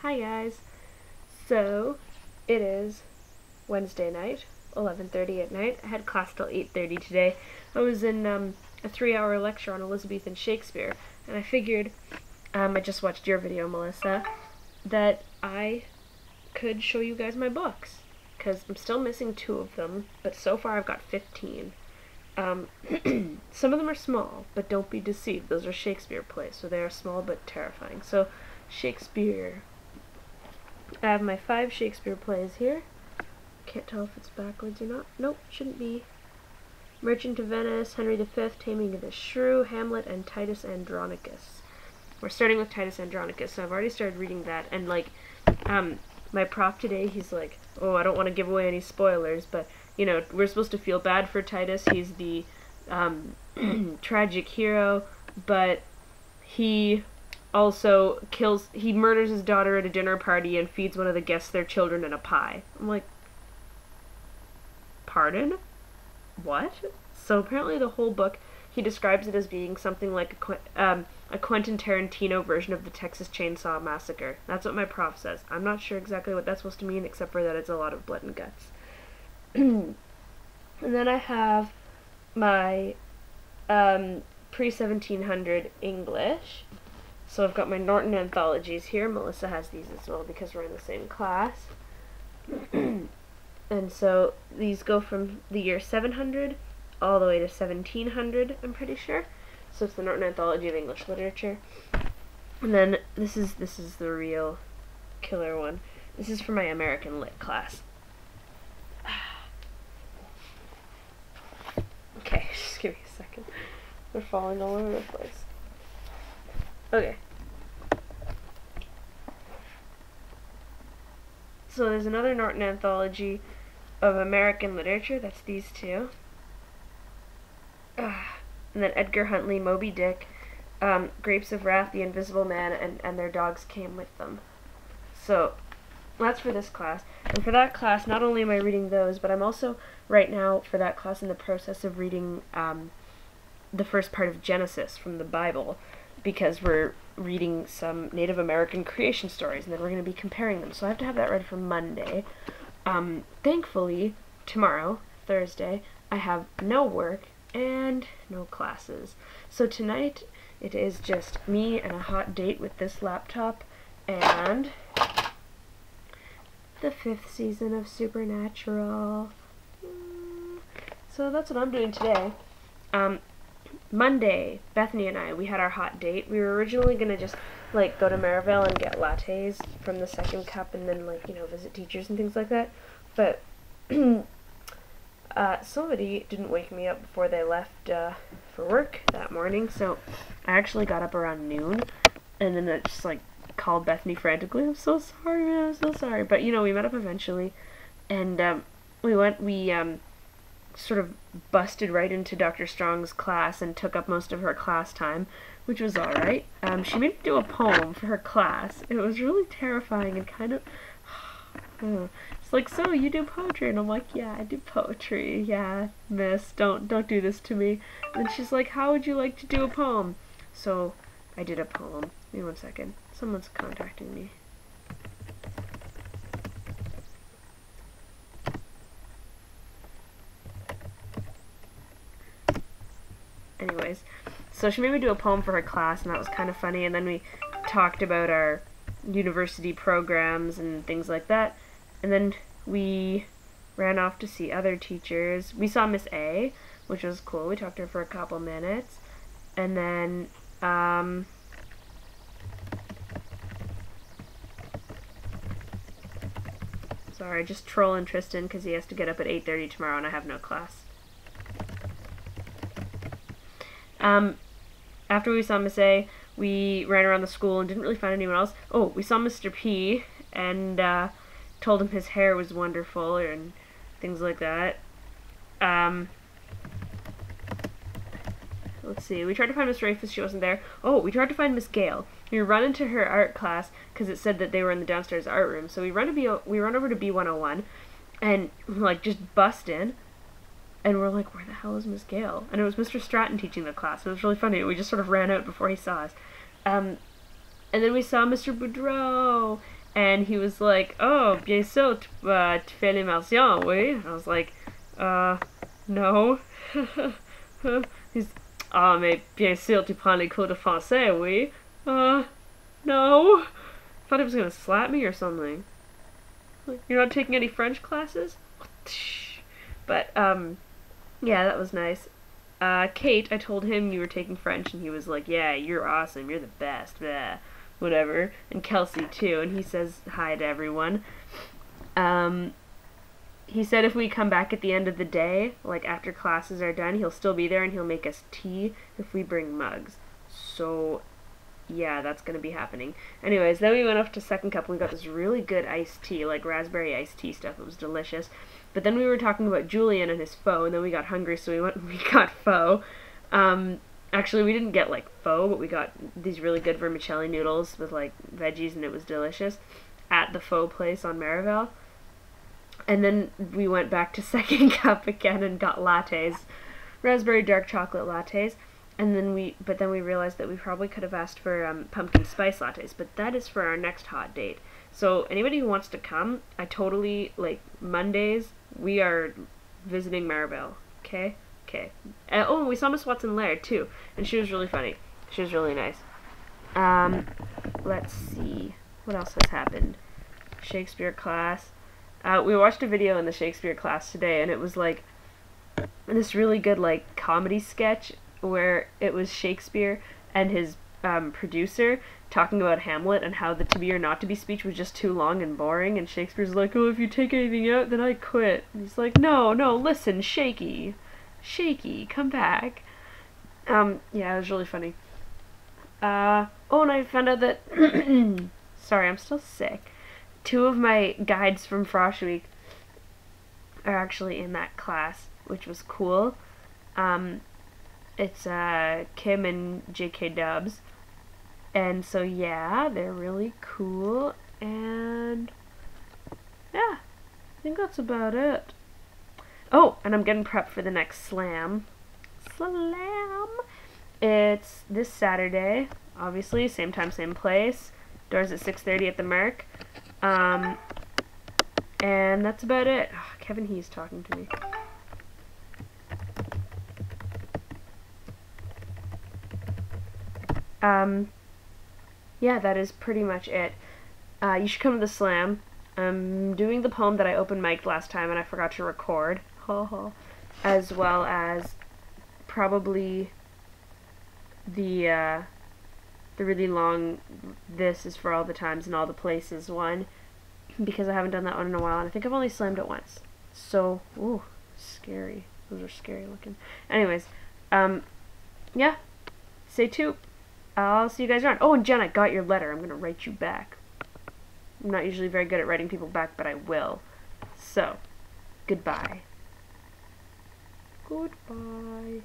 Hi guys. So, it is Wednesday night, 11:30 at night. I had class till 8:30 today. I was in a 3-hour lecture on Elizabethan Shakespeare, and I figured, I just watched your video, Melissa, that I could show you guys my books, because I'm still missing 2 of them, but so far I've got 15. Some of them are small, but don't be deceived. Those are Shakespeare plays, so they are small but terrifying. So, Shakespeare. I have my 5 Shakespeare plays here. Can't tell if it's backwards or not. Nope, shouldn't be. Merchant of Venice, Henry V, Taming of the Shrew, Hamlet, and Titus Andronicus. We're starting with Titus Andronicus, so I've already started reading that, and my prof today, he's like, oh, I don't want to give away any spoilers, but, you know, we're supposed to feel bad for Titus. He's the tragic hero, but he also he murders his daughter at a dinner party and feeds one of the guests their children in a pie. I'm like, pardon? What? So apparently the whole book, he describes it as being something like a Quentin Tarantino version of the Texas Chainsaw Massacre. That's what my prof says. I'm not sure exactly what that's supposed to mean, except for that it's a lot of blood and guts. And then I have my pre-1700 English. So I've got my Norton anthologies here. Melissa has these as well because we're in the same class. And so these go from the year 700 all the way to 1700, I'm pretty sure. So it's the Norton Anthology of English Literature. And then this is the real killer one. This is for my American Lit class. Okay, just give me a second. They're falling all over the place. Okay. So there's another Norton Anthology of American Literature. That's these 2. And then Edgar Huntley, Moby Dick, Grapes of Wrath, The Invisible Man, and Their Dogs Came With Them. So that's for this class. And for that class, not only am I reading those, but I'm also, right now, for that class, in the process of reading the first part of Genesis from the Bible, because we're reading some Native American creation stories, and then we're going to be comparing them. So I have to have that ready for Monday. Thankfully, tomorrow, Thursday, I have no work and no classes. So tonight, it is just me and a hot date with this laptop and the 5th season of Supernatural. So that's what I'm doing today. Monday, Bethany and I, we had our hot date. We were originally going to just, go to Maryvale and get lattes from the second cup and then, visit teachers and things like that. But somebody didn't wake me up before they left for work that morning, so I actually got up around noon, and then I just, called Bethany frantically. I'm so sorry, man, I'm so sorry. But, we met up eventually, and we sort of busted right into Dr. Strong's class and took up most of her class time, which was alright. She made me do a poem for her class. It was really terrifying and kind of... It's like, so you do poetry? And I'm like, yeah, I do poetry. Yeah, miss, don't do this to me. And she's like, how would you like to do a poem? So I did a poem. Give me one second. Someone's contacting me. Anyways, so she made me do a poem for her class, and that was kind of funny, and then we talked about our university programs and things like that, and then we ran off to see other teachers. We saw Miss A, which was cool. We talked to her for a couple minutes, and then, sorry, just trolling Tristan because he has to get up at 8:30 tomorrow and I have no class. After we saw Miss A, we ran around the school and didn't really find anyone else. Oh, we saw Mr. P and told him his hair was wonderful and things like that. Let's see. We tried to find Miss Rafus. She wasn't there. Oh, we tried to find Miss Gale. We run into her art class because it said that they were in the downstairs art room. So we run over to B101 and just bust in. And we're like, where the hell is Miss Gale? And it was Mr. Stratton teaching the class. It was really funny. We just sort of ran out before he saw us. And then we saw Mr. Boudreau, And he was like, oh, bien sûr, tu fais l'immersion, oui? And I was like, no. He's, ah, mais bien sûr, tu prends les cours de français, oui? No. I thought he was gonna slap me or something. Like, you're not taking any French classes? But, yeah, that was nice. Kate, I told him you were taking French, and he was like, yeah, you're awesome, you're the best, blah, whatever. And Kelsey, too, and he says hi to everyone. He said if we come back at the end of the day, like after classes are done, he'll still be there, and he'll make us tea if we bring mugs. So, yeah, that's gonna be happening. Anyways, then we went off to Second Cup, and we got this really good iced tea, like raspberry iced tea stuff. It was delicious. But then we were talking about Julian and his pho, and then we got hungry, so we went and we got pho. Actually, we didn't get, like, pho, but we got these really good vermicelli noodles with, like, veggies, and it was delicious at the pho place on Marival. And then we went back to Second Cup again and got lattes, raspberry dark chocolate lattes. And then we realized that we probably could have asked for pumpkin spice lattes, but that is for our next hot date. So anybody who wants to come, I totally, like, Mondays, we are visiting Maribel, okay? Okay. Oh, we saw Miss Watson Laird, too, and she was really funny. She was really nice. Let's see. What else has happened? Shakespeare class. We watched a video in the Shakespeare class today, and it was, like, this really good, like, comedy sketch where it was Shakespeare and his producer talking about Hamlet and how the to be or not to be speech was just too long and boring, and Shakespeare's like, oh, if you take anything out, then I quit. And he's like, no, listen, Shakey, come back. Yeah, it was really funny. Oh, and I found out that, sorry, I'm still sick. 2 of my guides from Frosh Week are actually in that class, which was cool. It's Kim and JK Dubs. And so, yeah, they're really cool. And, yeah, I think that's about it. Oh, and I'm getting prepped for the next slam. It's this Saturday, obviously, same time, same place. Doors at 6:30 at the Merc. And that's about it. Oh, Kevin He's talking to me. Yeah, that is pretty much it. You should come to the slam. I'm doing the poem that I open mic'd last time and I forgot to record. As well as probably the really long This Is For All the Times and All the Places one, because I haven't done that one in a while, and I think I've only slammed it once. So, ooh, scary. Those are scary looking. Anyways, yeah, stay tuned. I'll see you guys around. Oh, and Jen, I got your letter. I'm going to write you back. I'm not usually very good at writing people back, but I will. So, goodbye. Goodbye.